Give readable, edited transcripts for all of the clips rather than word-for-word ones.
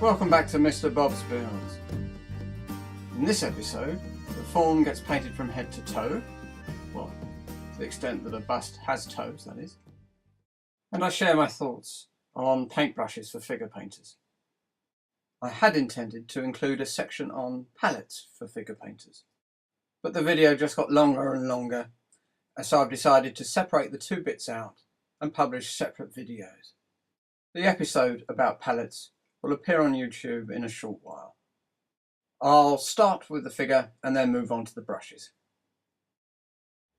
Welcome back to Mr. Bob's Builds. In this episode, the faun gets painted from head to toe, well, to the extent that a bust has toes, that is, and I share my thoughts on paintbrushes for figure painters. I had intended to include a section on palettes for figure painters, but the video just got longer and longer, so I've decided to separate the two bits out and publish separate videos. The episode about palettes will appear on YouTube in a short while. I'll start with the figure and then move on to the brushes.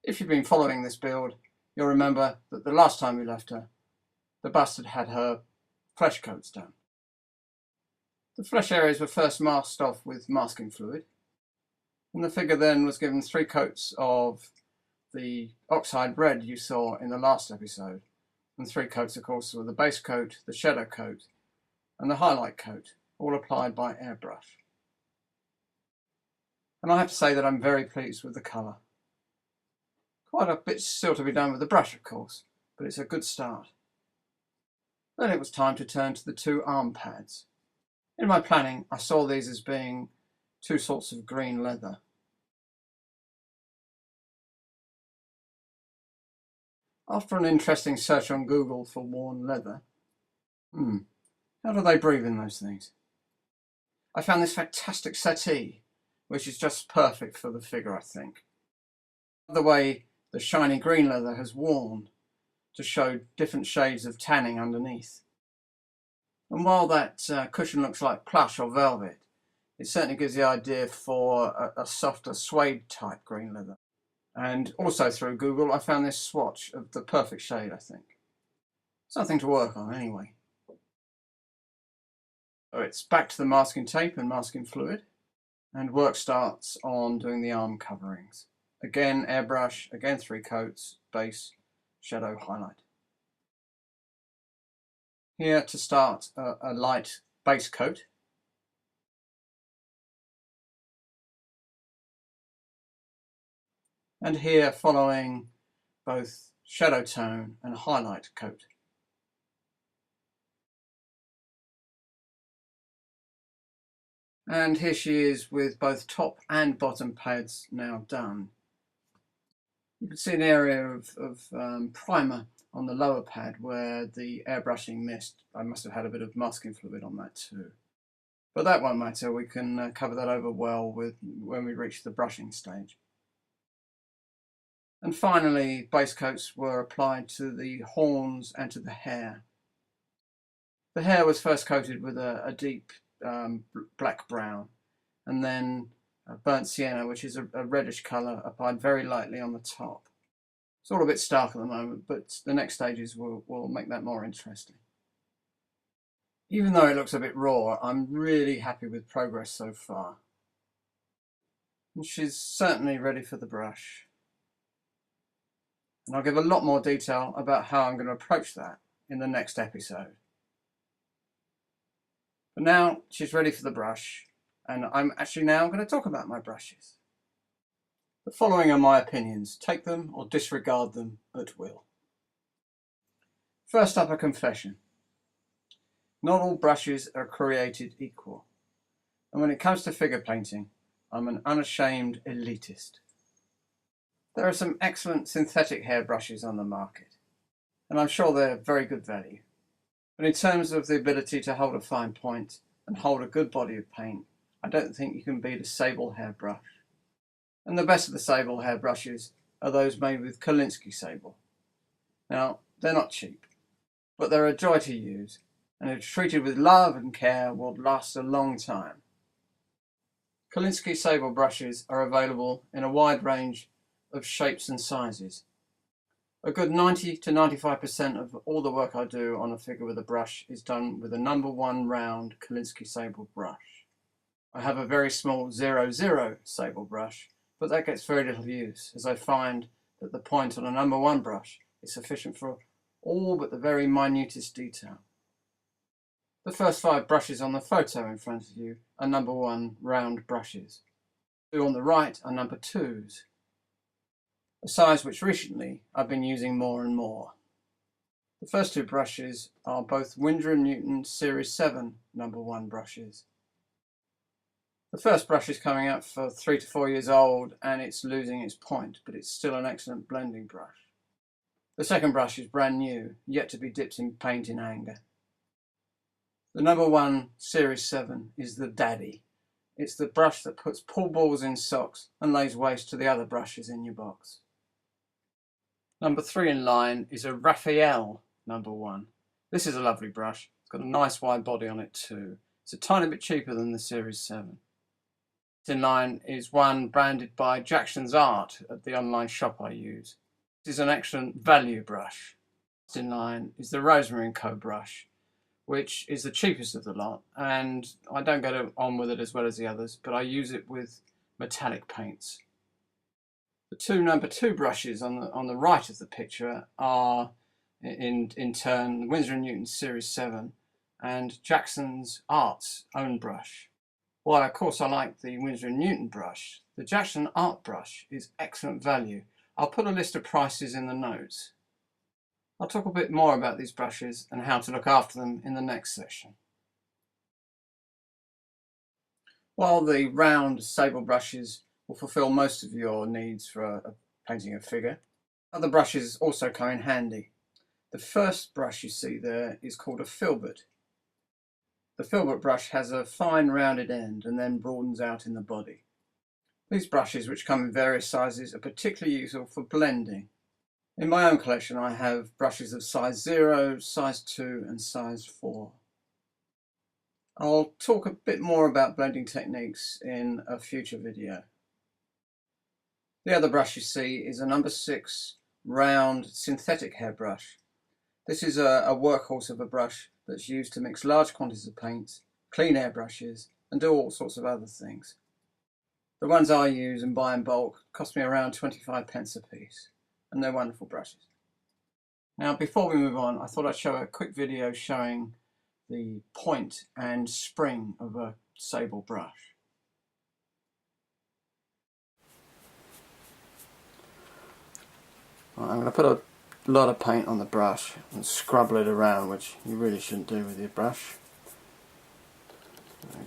If you've been following this build, you'll remember that the last time we left her, the bust had her flesh coats done. The flesh areas were first masked off with masking fluid, and the figure then was given 3 coats of the oxide red you saw in the last episode, and 3 coats of course were the base coat, the shadow coat, and the highlight coat, all applied by airbrush. And I have to say that I'm very pleased with the colour. Quite a bit still to be done with the brush, of course, but it's a good start. Then it was time to turn to the 2 arm pads. In my planning, I saw these as being 2 sorts of green leather. After an interesting search on Google for worn leather, how do they breathe in those things? I found this fantastic settee, which is just perfect for the figure, I think. The way the shiny green leather has worn to show different shades of tanning underneath. And while that cushion looks like plush or velvet, it certainly gives the idea for a softer suede type green leather. And also through Google, I found this swatch of the perfect shade, I think. Something to work on anyway. So it's back to the masking tape and masking fluid, and work starts on doing the arm coverings. Again airbrush, again 3 coats, base, shadow, highlight. Here to start a light base coat. And here following both shadow tone and highlight coat. And here she is with both top and bottom pads now done. You can see an area of primer on the lower pad where the airbrushing missed. I must have had a bit of masking fluid on that too. But that won't matter, we can cover that over well when we reach the brushing stage. And finally, base coats were applied to the horns and to the hair. The hair was first coated with a deep black brown, and then burnt sienna, which is a reddish colour, applied very lightly on the top. It's all a bit stark at the moment, but the next stages will make that more interesting. Even though it looks a bit raw, I'm really happy with progress so far. And she's certainly ready for the brush. And I'll give a lot more detail about how I'm going to approach that in the next episode. But now she's ready for the brush, and I'm actually now going to talk about my brushes. The following are my opinions. Take them or disregard them at will. First up, a confession. Not all brushes are created equal. And when it comes to figure painting, I'm an unashamed elitist. There are some excellent synthetic hair brushes on the market, and I'm sure they're very good value. But in terms of the ability to hold a fine point and hold a good body of paint, I don't think you can beat a sable hair brush. And the best of the sable hair brushes are those made with Kolinsky sable. Now, they're not cheap, but they're a joy to use, and if treated with love and care will last a long time. Kolinsky sable brushes are available in a wide range of shapes and sizes. A good 90 to 95% of all the work I do on a figure with a brush is done with a number 1 round Kolinsky sable brush. I have a very small 00 sable brush, but that gets very little use, as I find that the point on a number 1 brush is sufficient for all but the very minutest detail. The first 5 brushes on the photo in front of you are number 1 round brushes. The 2 on the right are number 2s. A size which recently I've been using more and more. The first two brushes are both Winsor & Newton Series 7 #1 brushes. The first brush is coming up for 3 to 4 years old and it's losing its point, but it's still an excellent blending brush. The second brush is brand new, yet to be dipped in paint in anger. The #1 Series 7 is the daddy. It's the brush that puts pull balls in socks and lays waste to the other brushes in your box. Number 3 in line is a Raphael #1. This is a lovely brush. It's got a nice wide body on it too. It's a tiny bit cheaper than the Series 7. In line is one branded by Jackson's Art at the online shop I use. This is an excellent value brush. In line is the Rosemary and Co brush, which is the cheapest of the lot, and I don't get on with it as well as the others, but I use it with metallic paints. The two number 2 brushes on the right of the picture are in turn Winsor & Newton Series 7 and Jackson's Art's own brush. While of course I like the Winsor & Newton brush, the Jackson Art brush is excellent value. I'll put a list of prices in the notes. I'll talk a bit more about these brushes and how to look after them in the next session. While the round sable brushes will fulfill most of your needs for painting a figure, other brushes also come in handy. The first brush you see there is called a filbert. The filbert brush has a fine rounded end and then broadens out in the body. These brushes, which come in various sizes, are particularly useful for blending. In my own collection I have brushes of size 0, size 2 and size 4. I'll talk a bit more about blending techniques in a future video. The other brush you see is a number 6 round synthetic hairbrush. This is a workhorse of a brush that's used to mix large quantities of paints, clean airbrushes and do all sorts of other things. The ones I use and buy in bulk cost me around 25p a piece, and they're wonderful brushes. Now before we move on, I thought I'd show a quick video showing the point and spring of a sable brush. Right, I'm going to put a lot of paint on the brush and scrub it around, which you really shouldn't do with your brush.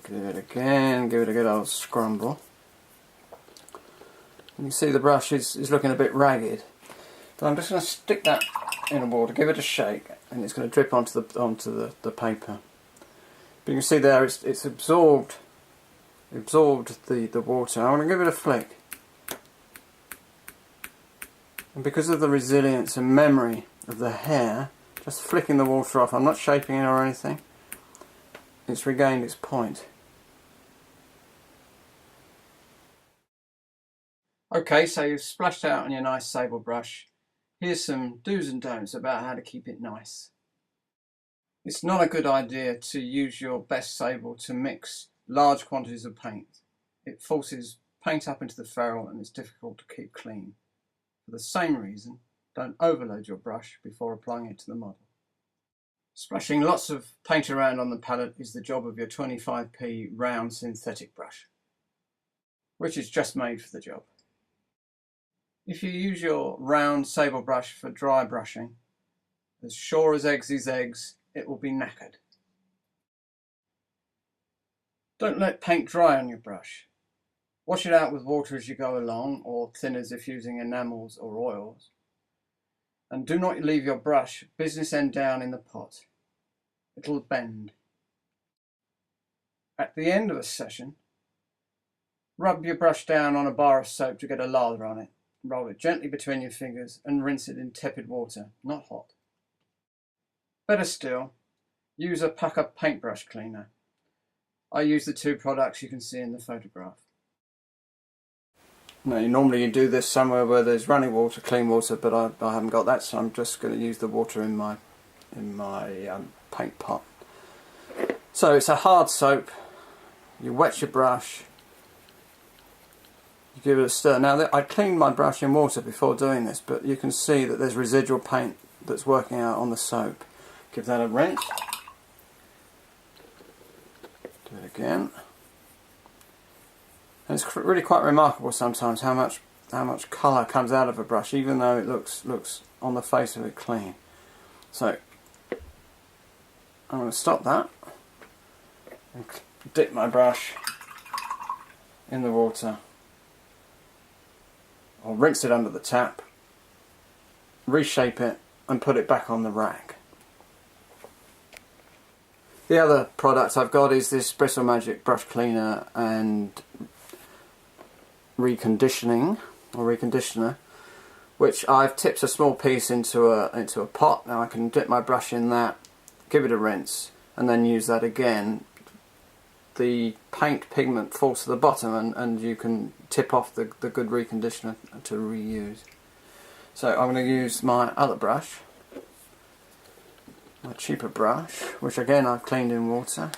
Give it again, give it a good old scrumble. You can see the brush is looking a bit ragged, but I'm just going to stick that in the water, give it a shake, and it's going to drip onto the paper. But you can see there it's absorbed the water. I want to give it a flick. And because of the resilience and memory of the hair, just flicking the water off, I'm not shaping it or anything, it's regained its point. Okay, so you've splashed out on your nice sable brush. Here's some do's and don'ts about how to keep it nice. It's not a good idea to use your best sable to mix large quantities of paint. It forces paint up into the ferrule and it's difficult to keep clean. For the same reason, don't overload your brush before applying it to the model. Splashing lots of paint around on the palette is the job of your 25p round synthetic brush, which is just made for the job. If you use your round sable brush for dry brushing, as sure as eggs is eggs, it will be knackered. Don't let paint dry on your brush. Wash it out with water as you go along, or thinners if using enamels or oils. And do not leave your brush business end down in the pot. It'll bend. At the end of a session, rub your brush down on a bar of soap to get a lather on it. Roll it gently between your fingers and rinse it in tepid water, not hot. Better still, use a pucker paintbrush cleaner. I use the two products you can see in the photograph. Now, normally you do this somewhere where there's running water, clean water, but I haven't got that, so I'm just going to use the water in my paint pot. So it's a hard soap. You wet your brush. You give it a stir. Now I cleaned my brush in water before doing this, but you can see that there's residual paint that's working out on the soap. Give that a rinse. Do it again. And it's really quite remarkable sometimes how much colour comes out of a brush, even though it looks on the face of it clean. So I'm going to stop that and dip my brush in the water. I'll rinse it under the tap, reshape it and put it back on the rack. The other product I've got is this Bristle Magic brush cleaner and reconditioner, which I've tipped a small piece into a pot. Now I can dip my brush in that, give it a rinse, and then use that again. The paint pigment falls to the bottom, and you can tip off the good reconditioner to reuse. So I'm going to use my other brush, my cheaper brush, which again I've cleaned in water.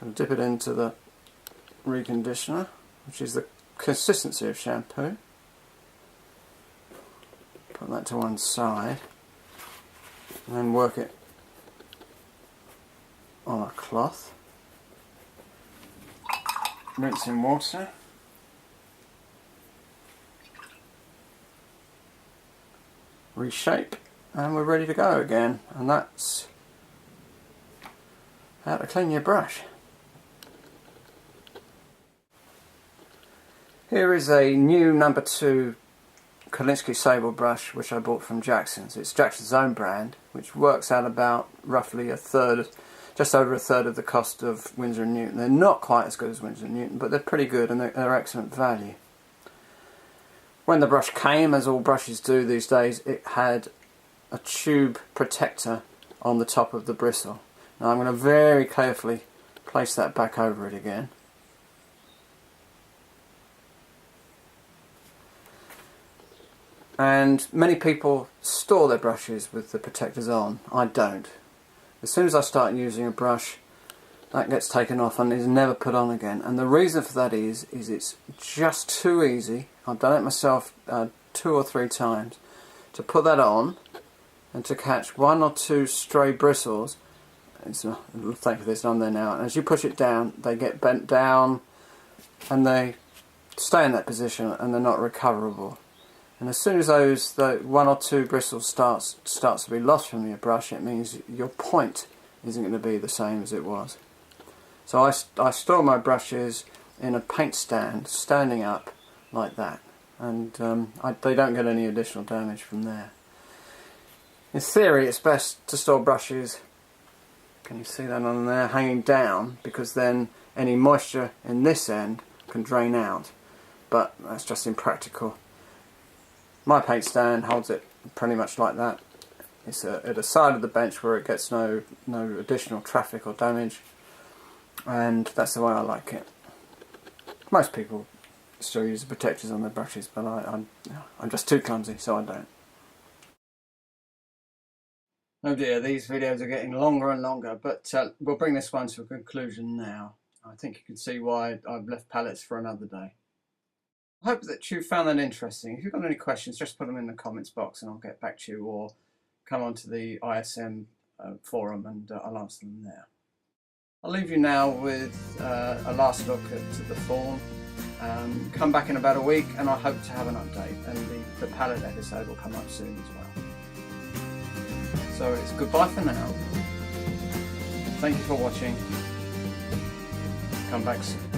I'm going to dip it into the reconditioner, which is the consistency of shampoo. Put that to one side and then work it on a cloth. Rinse in water. Reshape, and we're ready to go again. And that's how to clean your brush. Here is a new number 2 Kolinsky Sable brush which I bought from Jackson's. It's Jackson's own brand, which works out about roughly just over a third of the cost of Winsor & Newton. They're not quite as good as Winsor & Newton, but they're pretty good and they're excellent value. When the brush came, as all brushes do these days, it had a tube protector on the top of the bristle. Now I'm going to very carefully place that back over it again. And many people store their brushes with the protectors on. I don't. As soon as I start using a brush, that gets taken off and is never put on again. And the reason for that is it's just too easy. I've done it myself 2 or 3 times to put that on and to catch 1 or 2 stray bristles. Thankfully there's none there now. And as you push it down, they get bent down and they stay in that position and they're not recoverable. And as soon as the 1 or 2 bristles starts to be lost from your brush, it means your point isn't going to be the same as it was. So I store my brushes in a paint stand, standing up like that, and they don't get any additional damage from there. In theory, it's best to store brushes, can you see that on there, hanging down, because then any moisture in this end can drain out, but that's just impractical. My paint stand holds it pretty much like that. It's at the side of the bench where it gets no additional traffic or damage, and that's the way I like it. Most people still use the protectors on their brushes, but I'm just too clumsy, so I don't. Oh dear, these videos are getting longer and longer, but we'll bring this one to a conclusion now. I think you can see why I've left palettes for another day. I hope that you found that interesting. If you've got any questions, just put them in the comments box and I'll get back to you, or come onto the ISM forum and I'll answer them there. I'll leave you now with a last look at the Faun. Come back in about a week and I hope to have an update, and the palette episode will come up soon as well. So it's goodbye for now. Thank you for watching. Come back soon.